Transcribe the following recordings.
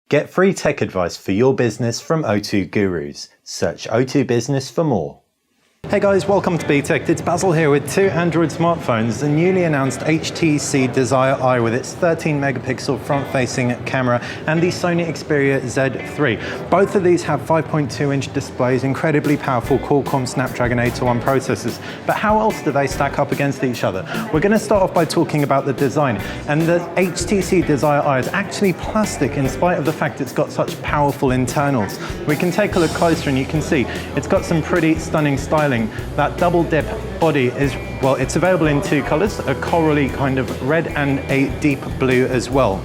Get free tech advice for your business from O2 Gurus. Search O2 Business for more. Hey guys, welcome to BTech. It's Basil here with two Android smartphones, the newly announced HTC Desire Eye with its 13 megapixel front-facing camera and the Sony Xperia Z3. Both of these have 5.2-inch displays, incredibly powerful Qualcomm Snapdragon 801 processors. But how else do they stack up against each other? We're going to start off by talking about the design. And the HTC Desire Eye is actually plastic in spite of the fact it's got such powerful internals. We can take a look closer and you can see it's got some pretty stunning styling. That double dip body is, well, it's available in two colors, a corally kind of red and a deep blue as well.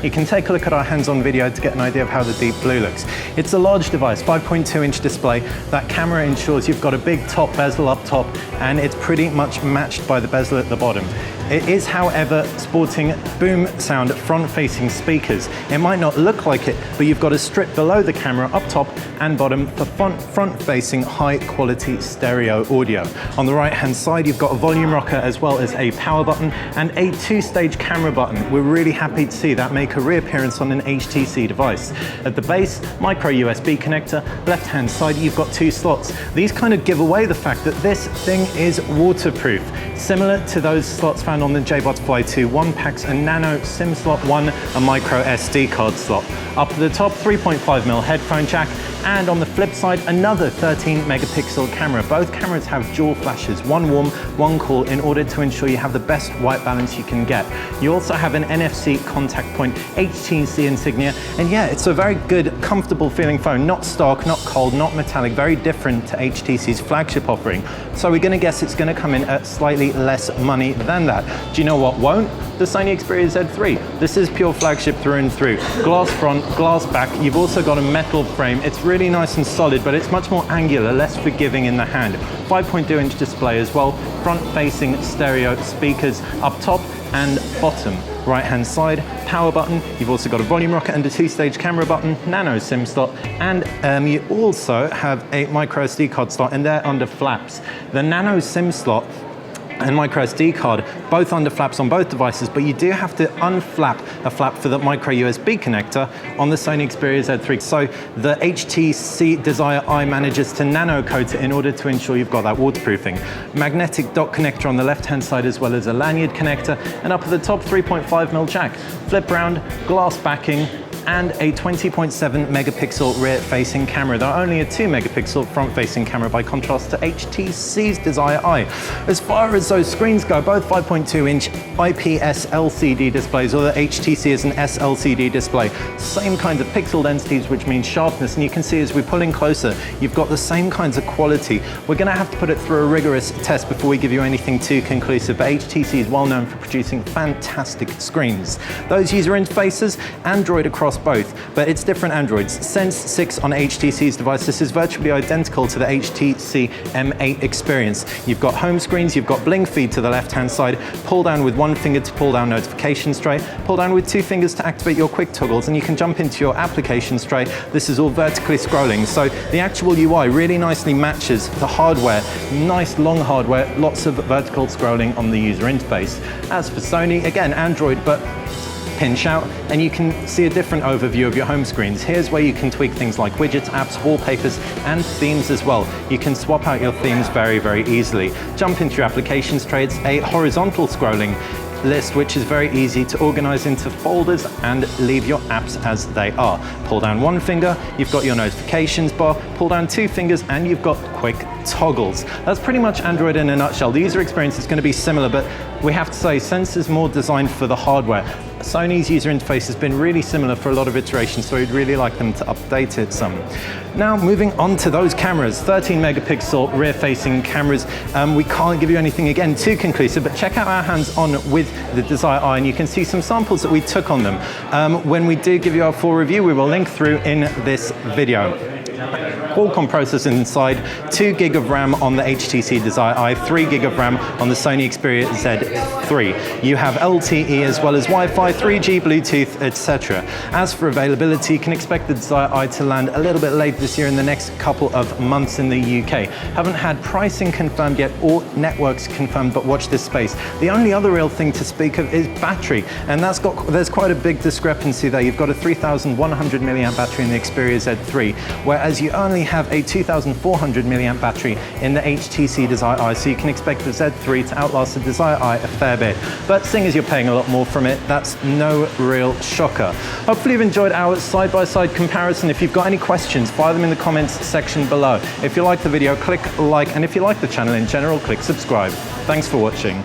You can take a look at our hands-on video to get an idea of how the deep blue looks. It's a large device, 5.2-inch display. That camera ensures you've got a big top bezel up top, and it's pretty much matched by the bezel at the bottom. It is, however, sporting boom sound front-facing speakers. It might not look like it, but you've got a strip below the camera up top and bottom for front-facing high-quality stereo audio. On the right-hand side, you've got a volume rocker as well as a power button and a two-stage camera button. We're really happy to see that make a reappearance on an HTC device. At the base, micro USB connector. Left-hand side, you've got two slots. These kind of give away the fact that this thing is waterproof, similar to those slots found on the JBots Fly 2. One packs a nano SIM slot, one a micro SD card slot. Up at the top, 3.5mm headphone jack, and on the flip side, another 13 megapixel camera. Both cameras have dual flashes, one warm, one cool, in order to ensure you have the best white balance you can get. You also have an NFC contact point, HTC insignia, and yeah, it's a very good, comfortable feeling phone. Not stark, not cold, not metallic, very different to HTC's flagship offering. So we're gonna guess it's gonna come in at slightly less money than that. Do you know what won't? The Sony Xperia Z3. This is pure flagship through and through. Glass front, glass back. You've also got a metal frame. It's really nice and solid, but it's much more angular, less forgiving in the hand. 5.2-inch display as well. Front-facing stereo speakers up top and bottom. Right-hand side, power button. You've also got a volume rocker and a two-stage camera button, nano SIM slot, and you also have a micro SD card slot, and they're under flaps. The nano SIM slot and micro SD card, both under flaps on both devices, but you do have to unflap a flap for the micro USB connector on the Sony Xperia Z3. So the HTC Desire Eye manages to nano coat it in order to ensure you've got that waterproofing. Magnetic dock connector on the left-hand side as well as a lanyard connector, and up at the top, 3.5mm jack. Flip round, glass backing, and a 20.7 megapixel rear-facing camera. There are only a 2 megapixel front-facing camera by contrast to HTC's Desire Eye. As far as those screens go, both 5.2-inch IPS LCD displays, or the HTC is an SLCD display. Same kinds of pixel densities, which means sharpness, and you can see as we pull in closer, you've got the same kinds of quality. We're gonna have to put it through a rigorous test before we give you anything too conclusive, but HTC is well known for producing fantastic screens. Those user interfaces, Android across both, but it's different Androids. Sense 6 on HTC's device. This is virtually identical to the HTC M8 experience. You've got home screens, you've got bling feed to the left-hand side, pull down with one finger to pull down notifications tray, pull down with two fingers to activate your quick toggles, and you can jump into your applications tray. This is all vertically scrolling, so the actual UI really nicely matches the hardware. Nice long hardware, lots of vertical scrolling on the user interface. As for Sony, again, Android, but pinch out, and you can see a different overview of your home screens. Here's where you can tweak things like widgets, apps, wallpapers, and themes as well. You can swap out your themes very, very easily. Jump into your applications tray. It's a horizontal scrolling list, which is very easy to organize into folders and leave your apps as they are. Pull down one finger, you've got your notifications bar. Pull down two fingers and you've got quick toggles. That's pretty much Android in a nutshell. The user experience is going to be similar, but we have to say Sense is more designed for the hardware. Sony's user interface has been really similar for a lot of iterations, so we'd really like them to update it some. Now, moving on to those cameras, 13 megapixel rear-facing cameras. We can't give you anything, again, too conclusive, but check out our hands-on with the Desire Eye, and you can see some samples that we took on them. When we do give you our full review, we will link through in this video. Qualcomm processor inside, 2 gig of RAM on the HTC Desire Eye, 3 gig of RAM on the Sony Xperia Z3. You have LTE as well as Wi-Fi, 3G, Bluetooth, etc. As for availability, you can expect the Desire Eye to land a little bit late this year in the next couple of months in the UK. Haven't had pricing confirmed yet or networks confirmed, but watch this space. The only other real thing to speak of is battery, and there's quite a big discrepancy there. You've got a 3,100 milliamp battery in the Xperia Z3, whereas you only have a 2,400 milliamp battery in the HTC Desire Eye, so you can expect the Z3 to outlast the Desire Eye a fair bit. But seeing as you're paying a lot more from it, that's no real shocker. Hopefully you've enjoyed our side-by-side comparison. If you've got any questions, fire them in the comments section below. If you like the video, click like, and if you like the channel in general, click subscribe. Thanks for watching.